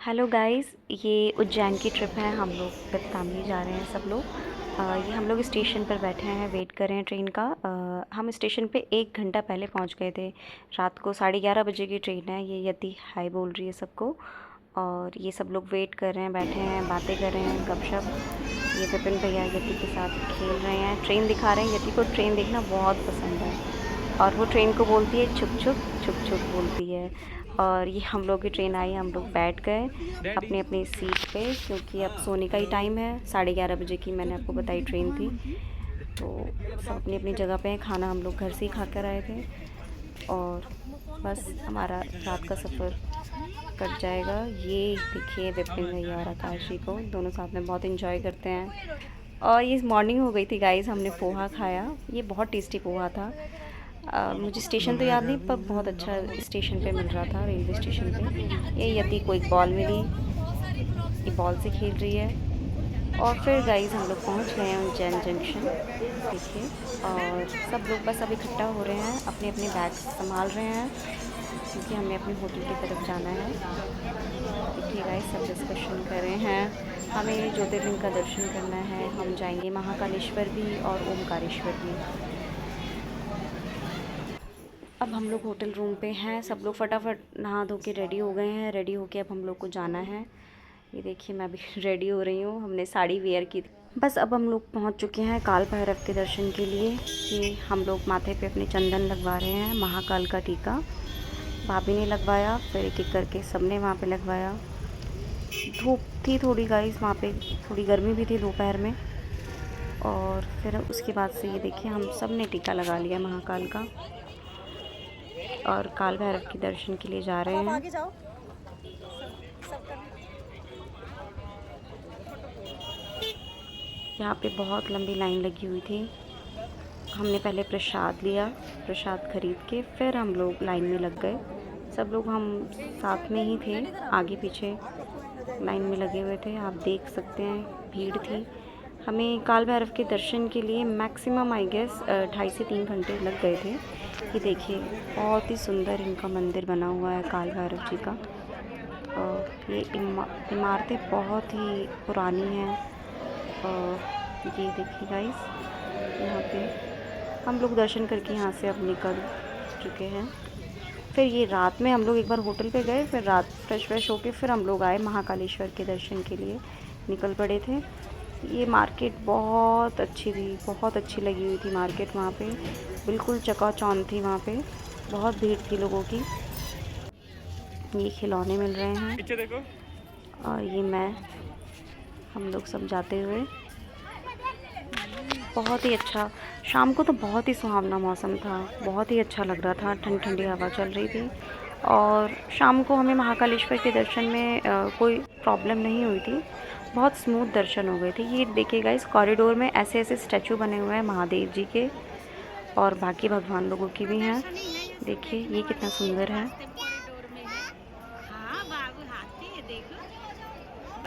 Hello guys, ये उज्जैन की trip है। हम लोग विद फैमिली जा रहे हैं सब लोग। ये हम लोग स्टेशन पर बैठे हैं, वेट कर रहे हैं ट्रेन का। हम स्टेशन पे 1 घंटा पहले पहुंच गए थे। रात को 11:30 बजे की ट्रेन है। ये यति हाय बोल रही है सबको। और ये सब लोग वेट कर रहे हैं, बैठे हैं, बातें कर रहे हैं, गपशप। ये विपिन भैया यति के साथ खेल रहे हैं, ट्रेन दिखा रहे हैं। यति को ट्रेन देखना बहुत पसंद है और वो ट्रेन को बोलती है छुक छुक, छुक छुक बोलती है। और ये हम लोग की ट्रेन आई, हम लोग बैठ गए अपनी अपनी सीट पे, क्योंकि अब सोने का ही टाइम है। 11:30 बजे की मैंने आपको बताई ट्रेन थी। तो सब अपनी अपनी जगह पे हैं। खाना हम लोग घर से ही खा कर आए थे और बस हमारा रात का सफ़र कट जाएगा। ये देखिए विपिन भैया और आकाश जी को, दोनों साथ में बहुत इन्जॉय करते हैं। और ये मॉर्निंग हो गई थी गाइस, हमने पोहा खाया। ये बहुत टेस्टी पोहा था। मुझे स्टेशन तो याद नहीं, पर बहुत अच्छा स्टेशन पे मिल रहा था, रेलवे स्टेशन पे। ये यति को एक बॉल मिली, ये बॉल से खेल रही है। और फिर गाइस हम लोग पहुंच गए हैं उज्जैन जंक्शन, देखिए। और सब लोग बस अब इकट्ठा हो रहे हैं, अपने अपने बैग संभाल रहे हैं, क्योंकि हमें अपने होटल की तरफ जाना है। देखिए गाइस सब डिस्कशन कर रहे हैं। हमें ज्योतिर्लिंग का दर्शन करना है, हम जाएंगे महाकालेश्वर भी और ओमकारेश्वर भी। अब हम लोग होटल रूम पे हैं, सब लोग फटाफट नहा धो के रेडी हो गए हैं। रेडी होके अब हम लोग को जाना है। ये देखिए मैं भी रेडी हो रही हूँ, हमने साड़ी वेयर की थी। बस अब हम लोग पहुँच चुके हैं काल भैरव के दर्शन के लिए। कि हम लोग माथे पे अपने चंदन लगवा रहे हैं, महाकाल का टीका। भाभी ने लगवाया, फिर एक एक करके सबने वहाँ पे लगवाया। धूप थी थोड़ी गाइस वहाँ पे, थोड़ी गर्मी भी थी दोपहर में। और फिर उसके बाद से ये देखिए हम सब ने टीका लगा लिया महाकाल का और काल भैरव के दर्शन के लिए जा रहे हैं। आगे जाओ। यहाँ पे बहुत लंबी लाइन लगी हुई थी। हमने पहले प्रसाद लिया, प्रसाद खरीद के फिर हम लोग लाइन में लग गए। सब लोग हम साथ में ही थे, आगे पीछे लाइन में लगे हुए थे। आप देख सकते हैं भीड़ थी। हमें काल भैरव के दर्शन के लिए मैक्सिमम आई गेस 2.5 से 3 घंटे लग गए थे। ये देखिए बहुत ही सुंदर इनका मंदिर बना हुआ है काल भैरव जी का। और ये इमारतें बहुत ही पुरानी हैं। और ये देखिए गाइस, यहाँ पे हम लोग दर्शन करके यहाँ से अब निकल चुके हैं। फिर ये रात में हम लोग एक बार होटल पे गए, फिर रात फ्रेश होके फिर हम लोग आए महाकालेश्वर के दर्शन के लिए, निकल पड़े थे। ये मार्केट बहुत अच्छी थी, बहुत अच्छी लगी हुई थी मार्केट। वहाँ पे बिल्कुल चकाचौंध थी, वहाँ पे बहुत भीड़ थी लोगों की। ये खिलौने मिल रहे हैं, पीछे देखो। और ये मैं, हम लोग सब जाते हुए। बहुत ही अच्छा, शाम को तो बहुत ही सुहावना मौसम था, बहुत ही अच्छा लग रहा था, ठंडी ठंडी हवा चल रही थी। और शाम को हमें महाकालेश्वर के दर्शन में कोई प्रॉब्लम नहीं हुई थी, बहुत स्मूथ दर्शन हो गए थे। ये देखिएगा इस कॉरिडोर में ऐसे ऐसे स्टैचू बने हुए हैं महादेव जी के, और बाकी भगवान लोगों की भी हैं। देखिए ये कितना सुंदर है।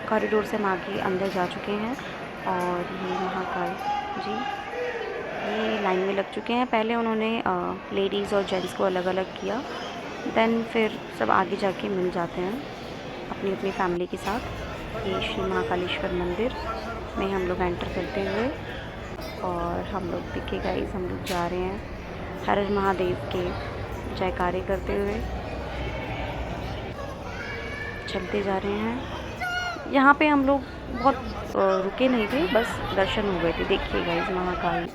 कॉरिडोर से हम आगे अंदर जा चुके हैं और ये महाकाल जी ये लाइन में लग चुके हैं। पहले उन्होंने लेडीज़ और जेंट्स को अलग अलग किया, देन फिर सब आगे जाके मिल जाते हैं अपनी अपनी फैमिली के साथ। ये श्री महाकालेश्वर मंदिर में हम लोग एंटर करते हुए, और हम लोग दिखेगा इस हम लोग जा रहे हैं हर हर महादेव के जयकारे करते हुए चलते जा रहे हैं। यहाँ पे हम लोग बहुत रुके नहीं थे, बस दर्शन हो गए थे। देखिएगा इस महाकाल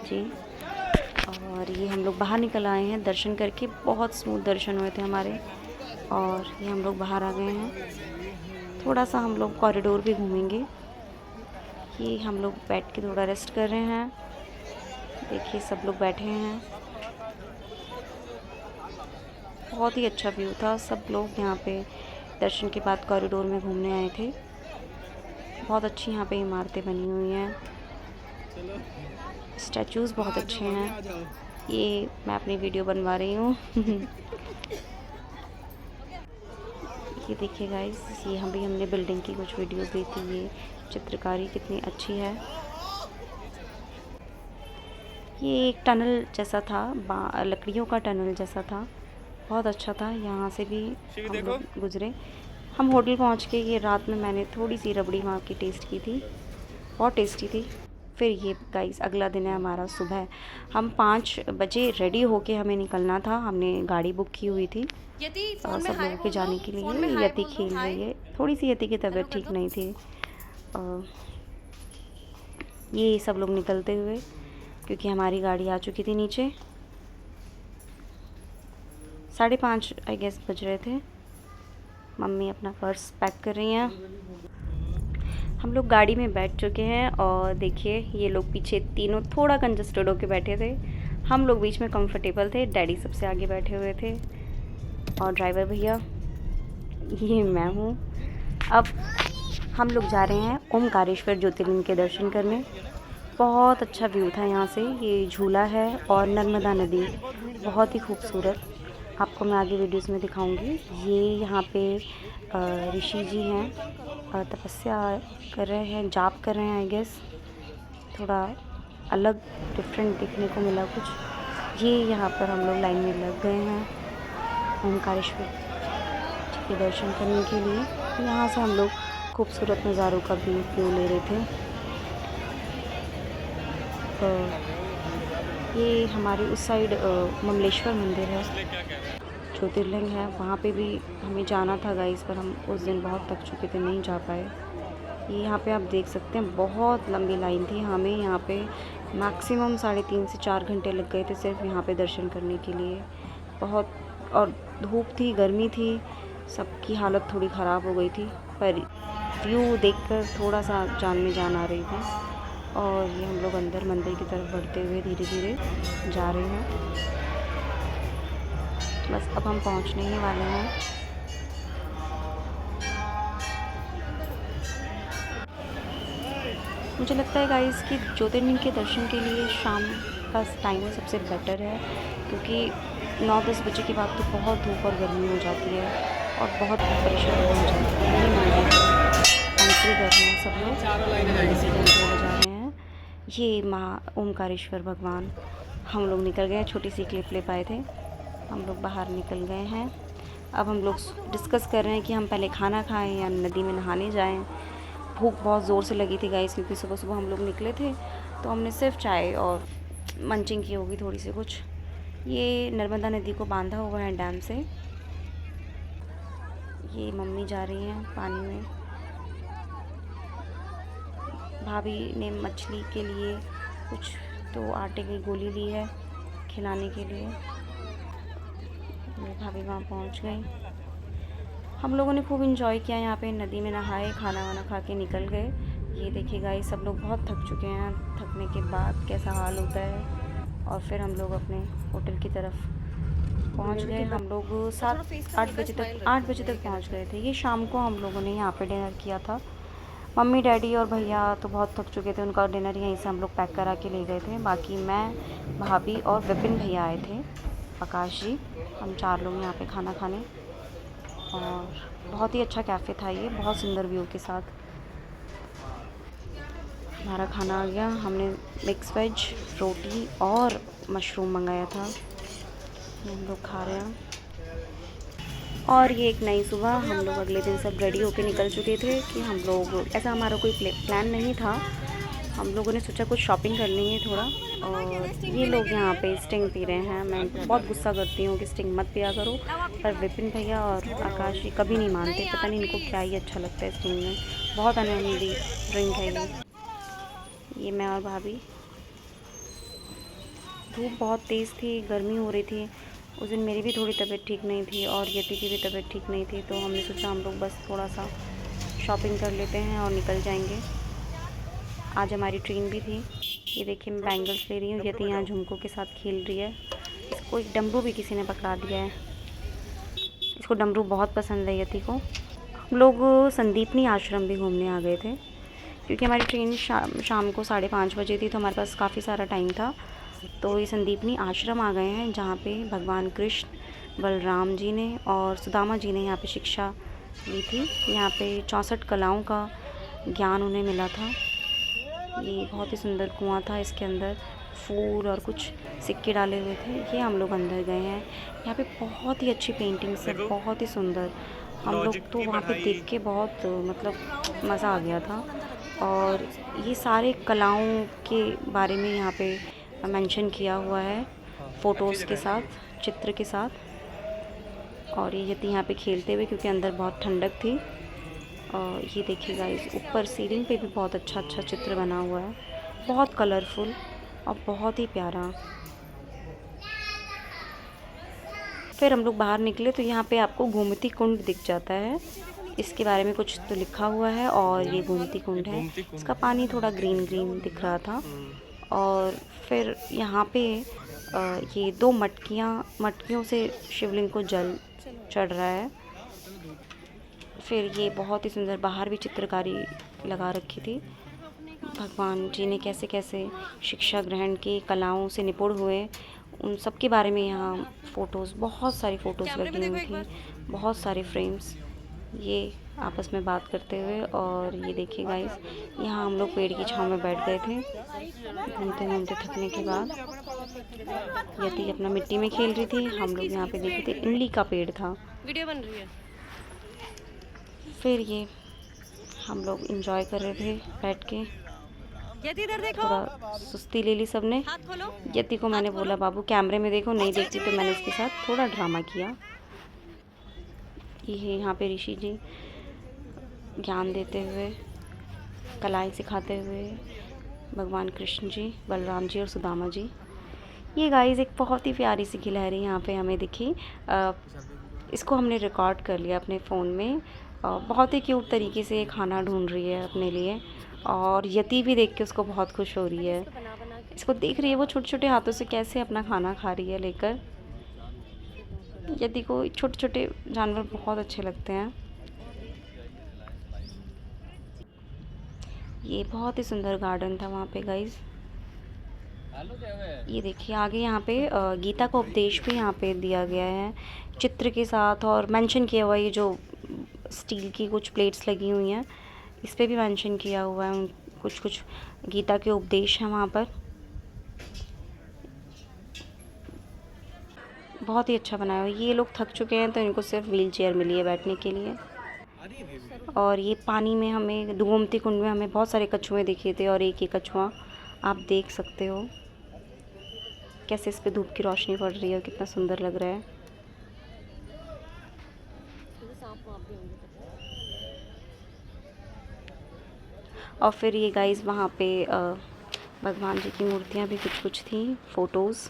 जी। और ये हम लोग बाहर निकल आए हैं दर्शन करके, बहुत स्मूथ दर्शन हुए थे हमारे। और ये हम लोग बाहर आ गए हैं। थोड़ा सा हम लोग कॉरिडोर भी घूमेंगे। ये हम लोग बैठ के थोड़ा रेस्ट कर रहे हैं। देखिए सब लोग बैठे हैं, बहुत ही अच्छा व्यू था। सब लोग यहाँ पे दर्शन के बाद कॉरिडोर में घूमने आए थे। बहुत अच्छी यहाँ पे इमारतें बनी हुई हैं, स्टैचूज़ बहुत अच्छे हैं। ये मैं अपनी वीडियो बनवा रही हूँ। ये देखिए गाइस, ये हमने बिल्डिंग की कुछ वीडियोस दी थी। ये चित्रकारी कितनी अच्छी है। ये एक टनल जैसा था, लकड़ियों का टनल जैसा था, बहुत अच्छा था। यहाँ से भी हम लोग गुजरे। हम होटल पहुंच के ये रात में मैंने थोड़ी सी रबड़ी वहाँ की टेस्ट की थी, बहुत टेस्टी थी। फिर ये गाइस अगला दिन है हमारा सुबह। हम 5 बजे रेडी होके हमें निकलना था। हमने गाड़ी बुक की हुई थी सब लोगों के जाने के लिए। यति खेल रही है, थोड़ी सी यति की तबीयत ठीक नहीं थी। ये सब लोग निकलते हुए, क्योंकि हमारी गाड़ी आ चुकी थी नीचे। 5:30 आई गेस बज रहे थे। मम्मी अपना पर्स पैक कर रही हैं। हम लोग गाड़ी में बैठ चुके हैं और देखिए ये लोग पीछे तीनों थोड़ा कंजस्टेड होके बैठे थे। हम लोग बीच में कंफर्टेबल थे। डैडी सबसे आगे बैठे हुए थे और ड्राइवर भैया ये मैं हूँ। अब हम लोग जा रहे हैं ओमकारेश्वर ज्योतिर्लिंग के दर्शन करने। बहुत अच्छा व्यू था यहाँ से। ये झूला है और नर्मदा नदी बहुत ही खूबसूरत, आपको मैं आगे वीडियोस में दिखाऊंगी। ये यहाँ पे ऋषि जी हैं, तपस्या कर रहे हैं, जाप कर रहे हैं आई गेस। थोड़ा अलग डिफरेंट देखने को मिला कुछ। ये यहाँ पर हम लोग लाइन में लग गए हैं ओमकारेश्वर के दर्शन करने के लिए। यहाँ से हम लोग खूबसूरत नज़ारों का भी व्यू ले रहे थे। तो ये हमारे उस साइड ममलेश्वर मंदिर है, ज्योतिर्लिंग है, वहाँ पे भी हमें जाना था गाइस, पर हम उस दिन बहुत थक चुके थे, नहीं जा पाए। ये यहाँ पे आप देख सकते हैं बहुत लंबी लाइन थी। हमें यहाँ पे मैक्सिमम 3.5 से 4 घंटे लग गए थे सिर्फ यहाँ पे दर्शन करने के लिए। बहुत, और धूप थी, गर्मी थी, सबकी हालत थोड़ी ख़राब हो गई थी, पर व्यू देखकर थोड़ा सा जान में जान आ रही थी। और ये हम लोग अंदर मंदिर की तरफ बढ़ते हुए धीरे धीरे जा रहे हैं। बस अब हम पहुंचने ही वाले हैं। मुझे लगता है गाइस कि ज्योतिर्लिंग के दर्शन के लिए शाम का टाइम सबसे बेटर है, क्योंकि 9-10 बजे के बाद तो बहुत धूप और गर्मी हो जाती है और बहुत परेशानी हो जाती है। एंट्री कर रहे हैं सब लोग, जा रहे हैं। ये माँ ओमकारेश्वर भगवान। हम लोग निकल गए, छोटी सी क्लिप ले पाए थे। हम लोग बाहर निकल गए हैं। अब हम लोग डिस्कस कर रहे हैं कि हम पहले खाना खाएं या नदी में नहाने जाएं। भूख बहुत ज़ोर से लगी थी गाइस, क्योंकि सुबह सुबह हम लोग निकले थे, तो हमने सिर्फ चाय और मंचिंग की होगी थोड़ी सी कुछ। ये नर्मदा नदी को बांधा हुआ है डैम से। ये मम्मी जा रही हैं पानी में। भाभी ने मछली के लिए कुछ तो आटे की गोली ली है खिलाने के लिए। मेरी भाभी वहाँ पहुँच गई। हम लोगों ने खूब इंजॉय किया यहाँ पे, नदी में नहाए, खाना वाना खा के निकल गए। ये देखिए गाइस, सब लोग बहुत थक चुके हैं। थकने के बाद कैसा हाल होता है। और फिर हम लोग अपने होटल की तरफ पहुँच गए। हम लोग 8 बजे तक पहुँच गए थे। ये शाम को हम लोगों ने यहाँ पे डिनर किया था। मम्मी डैडी और भैया तो बहुत थक चुके थे, उनका डिनर यहीं से हम लोग पैक करा के ले गए थे। बाकी मैं, भाभी और विपिन भैया आए थे, आकाश जी, हम 4 लोग यहाँ पे खाना खाने। और बहुत ही अच्छा कैफ़े था ये, बहुत सुंदर व्यू के साथ। हमारा खाना आ गया। हमने मिक्स वेज, रोटी और मशरूम मंगाया था, हम लोग खा रहे हैं। और ये एक नई सुबह। हम लोग अगले दिन सब रेडी होके निकल चुके थे कि हम लोग, ऐसा हमारा कोई प्लान नहीं था, हम लोगों ने सोचा कुछ शॉपिंग करनी है थोड़ा। और ये लोग यहाँ पे स्टिंग पी रहे हैं। मैं बहुत गुस्सा करती हूँ कि स्टिंग मत पिया करो, पर विपिन भैया और आकाश जी कभी नहीं मानते, पता नहीं इनको क्या ही अच्छा लगता है स्टिंग में। बहुत अनहेल्दी ड्रिंक है ये। मैं और भाभी, धूप बहुत तेज़ थी, गर्मी हो रही थी। उस दिन मेरी भी थोड़ी तबीयत ठीक नहीं थी और यति की भी तबीयत ठीक नहीं थी, तो हमने सोचा हम लोग बस थोड़ा सा शॉपिंग कर लेते हैं और निकल जाएंगे। आज हमारी ट्रेन भी थी। ये देखिए मैं बैंगल्स ले रही हूँ। यति यहाँ झुमकों के साथ खेल रही है। इसको एक डमरू भी किसी ने पकड़ा दिया है। इसको डमरू बहुत पसंद है यति को। हम लोग संदीपनी आश्रम भी घूमने आ गए थे, क्योंकि हमारी ट्रेन शाम को 5:30 बजे थी, तो हमारे पास काफ़ी सारा टाइम था। तो ये संदीपनी आश्रम आ गए हैं, जहाँ पे भगवान कृष्ण, बलराम जी ने और सुदामा जी ने यहाँ पे शिक्षा ली थी। यहाँ पे 64 कलाओं का ज्ञान उन्हें मिला था। ये बहुत ही सुंदर कुआं था, इसके अंदर फूल और कुछ सिक्के डाले हुए थे। ये हम लोग अंदर गए हैं। यहाँ पे बहुत ही अच्छी पेंटिंग्स है, बहुत ही सुंदर। हम लोग लॉजिक तो की वहाँ पे पढ़ाई। देख के बहुत मतलब मज़ा आ गया था। और ये सारे कलाओं के बारे में यहाँ पे मेंशन किया हुआ है हाँ, अच्छे से फ़ोटोज़ के साथ, पहनिए। चित्र के साथ। और ये यति यहाँ पे खेलते हुए, क्योंकि अंदर बहुत ठंडक थी। और ये देखिए गाइस, ऊपर सीलिंग पे भी बहुत अच्छा चित्र बना हुआ है, बहुत कलरफुल और बहुत ही प्यारा। फिर हम लोग बाहर निकले तो यहाँ पे आपको गोमती कुंड दिख जाता है। इसके बारे में कुछ तो लिखा हुआ है, और ये गोमती ये कुंड है। गोमती इसका कुंड है। पानी थोड़ा ग्रीन ग्रीन दिख रहा था। हम्म। और फिर यहाँ पे ये दो मटकियों से शिवलिंग को जल चढ़ रहा है। फिर ये बहुत ही सुंदर बाहर भी चित्रकारी लगा रखी थी। भगवान जी ने कैसे कैसे शिक्षा ग्रहण की, कलाओं से निपुण हुए, उन सब के बारे में यहाँ फ़ोटोज़, बहुत सारी फ़ोटोज़ लगी हुई थी, बहुत सारे फ्रेम्स, ये आपस में बात करते हुए। और ये देखिए गाइस, यहाँ हम लोग पेड़ की छाँव में बैठ गए थे, घूमते घूमते थकने के बाद। यति अपना मिट्टी में खेल रही थी, हम लोग यहाँ पे देखे थे इमली का पेड़ था। वीडियो बन रही है। फिर ये हम लोग इंजॉय कर रहे थे बैठ के। यति इधर देखो, थोड़ा सुस्ती ले ली सबने। हाथ खोलो। यति को मैंने बोला बाबू कैमरे में देखो, नहीं देखती, तो मैंने उसके साथ थोड़ा ड्रामा किया। ये है यहाँ पे ऋषि जी ज्ञान देते हुए, कलाएं सिखाते हुए, भगवान कृष्ण जी, बलराम जी और सुदामा जी। ये गाइस एक बहुत ही प्यारी सी गिलहरी यहाँ पे हमें दिखी। इसको हमने रिकॉर्ड कर लिया अपने फ़ोन में। बहुत ही क्यूट तरीके से ये खाना ढूंढ रही है अपने लिए, और यति भी देख के उसको बहुत खुश हो रही है। इसको देख रही है वो छोटे छोटे हाथों से कैसे अपना खाना खा रही है लेकर। यति को छोटे छोटे जानवर बहुत अच्छे लगते हैं। ये बहुत ही सुंदर गार्डन था वहाँ पे गाइस। ये देखिए आगे यहाँ पे गीता का उपदेश भी यहाँ पे दिया गया है चित्र के साथ, और मेंशन किया हुआ है। ये जो स्टील की कुछ प्लेट्स लगी हुई हैं, इस पे भी मेंशन किया हुआ है कुछ कुछ गीता के उपदेश हैं वहाँ पर। बहुत ही अच्छा बनाया हुआ है। ये लोग थक चुके हैं तो इनको सिर्फ व्हील चेयर मिली है बैठने के लिए। और ये पानी में हमें, गोमती कुंड में हमें बहुत सारे कछुए दिखे थे, और एक कछुआ आप देख सकते हो कैसे इस पे धूप की रोशनी पड़ रही है और कितना सुंदर लग रहा है। और फिर ये गाइस वहाँ पे भगवान जी की मूर्तियाँ भी कुछ कुछ थी, फ़ोटोज़,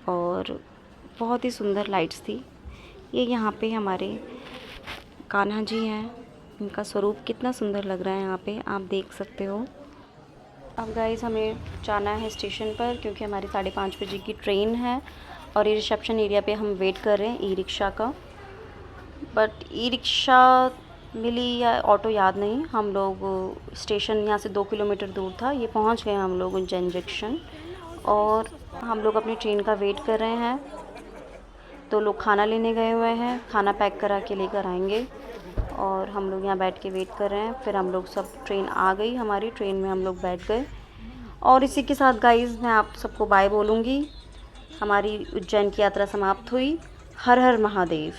और बहुत ही सुंदर लाइट्स थी। ये यहाँ पे हमारे कान्हा जी हैं, इनका स्वरूप कितना सुंदर लग रहा है यहाँ पे, आप देख सकते हो। अब गाइस हमें जाना है स्टेशन पर, क्योंकि हमारी 5:30 बजे की ट्रेन है। और ये रिसेप्शन एरिया पे हम वेट कर रहे हैं ई रिक्शा का, बट ई रिक्शा मिली या ऑटो याद नहीं। हम लोग स्टेशन यहाँ से 2 किलोमीटर दूर था, ये पहुँच गए हम लोग उज्जैन जंक्शन, और हम लोग अपनी ट्रेन का वेट कर रहे हैं। तो लोग खाना लेने गए हुए हैं, खाना पैक करा के लेकर आएंगे, और हम लोग यहाँ बैठ के वेट कर रहे हैं। फिर हम लोग सब, ट्रेन आ गई हमारी, ट्रेन में हम लोग बैठ गए। और इसी के साथ गाइस मैं आप सबको बाय बोलूँगी। हमारी उज्जैन की यात्रा समाप्त हुई। हर हर महादेव।